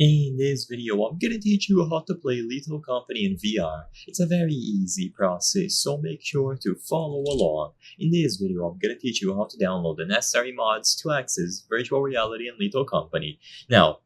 In this video, I'm gonna teach you how to play Lethal Company in VR. It's a very easy process, so make sure to follow along. In this video, I'm gonna teach you how to download the necessary mods to access virtual reality in Lethal Company. Now,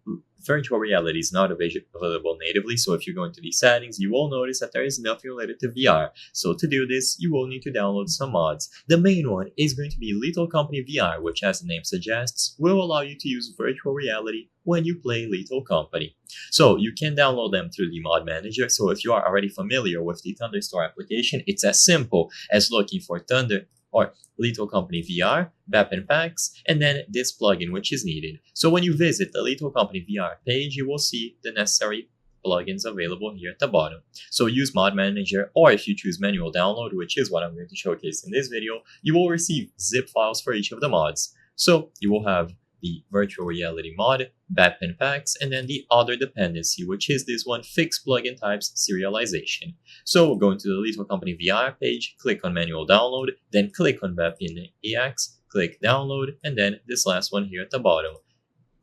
virtual reality is not available natively, so if you go into the settings, you will notice that there is nothing related to VR. So to do this, you will need to download some mods. The main one is going to be Lethal Company VR, which, as the name suggests, will allow you to use virtual reality when you play Lethal Company. So you can download them through the mod manager. So if you are already familiar with the Thunderstore application, it's as simple as looking for Thunder or Lethal Company VR, BepIn Packs, and then this plugin which is needed. So when you visit the Lethal Company VR page, you will see the necessary plugins available here at the bottom. So use Mod Manager, or if you choose manual download, which is what I'm going to showcase in this video, you will receive zip files for each of the mods. So you will have the virtual reality mod, BepIn Packs, and then the other dependency, which is this one, fixed plugin types serialization. So go into the Lethal Company VR page, click on manual download, then click on BepIn EX, click download, and then this last one here at the bottom,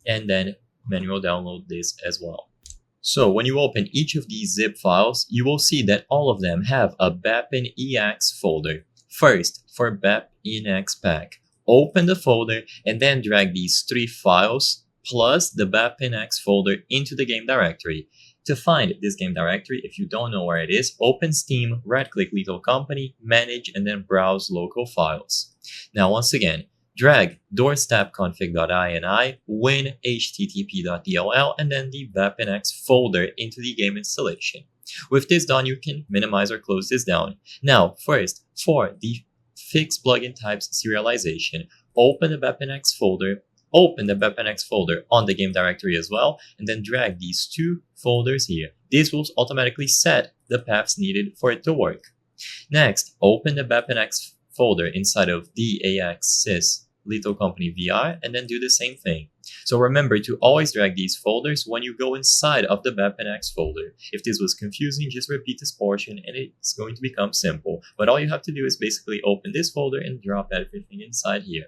and then manual download this as well. So when you open each of these zip files, you will see that all of them have a BepIn EX folder. First, for BepIn EX pack, open the folder and then drag these 3 files plus the BepIn EX folder into the game directory. To find this game directory, if you don't know where it is, open Steam, right-click Lethal Company, manage, and then browse local files. Now once again, drag doorstepconfig.ini, win http.dll, and then the BepIn EX folder into the game installation. With this done, you can minimize or close this down. Now, first, for the fixed plugin types serialization, open the BepIn EX folder, open the BepIn EX folder on the game directory as well, and then drag these 2 folders here. This will automatically set the paths needed for it to work. Next, open the BepIn EX folder inside of DAX Lethal Company VR, and then do the same thing. So remember to always drag these folders when you go inside of the BepIn EX folder. If this was confusing, just repeat this portion and it's going to become simple. But all you have to do is basically open this folder and drop everything inside here.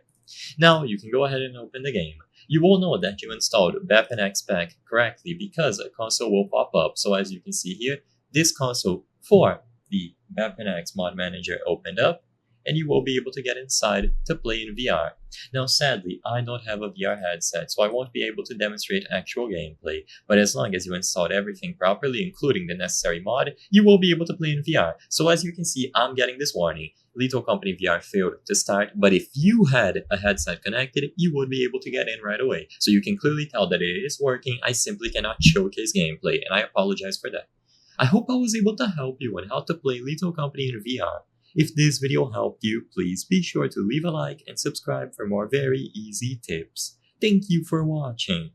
Now you can go ahead and open the game. You will know that you installed BepIn EX pack correctly because a console will pop up. So as you can see here, this console for the BepIn EX mod manager opened up, and you will be able to get inside to play in VR. Now sadly, I don't have a VR headset, so I won't be able to demonstrate actual gameplay, but as long as you installed everything properly, including the necessary mod, you will be able to play in VR. So as you can see, I'm getting this warning. Lethal Company VR failed to start, but if you had a headset connected, you would be able to get in right away. So you can clearly tell that it is working. I simply cannot showcase gameplay, and I apologize for that. I hope I was able to help you on how to play Lethal Company in VR. If this video helped you, please be sure to leave a like and subscribe for more very easy tips. Thank you for watching.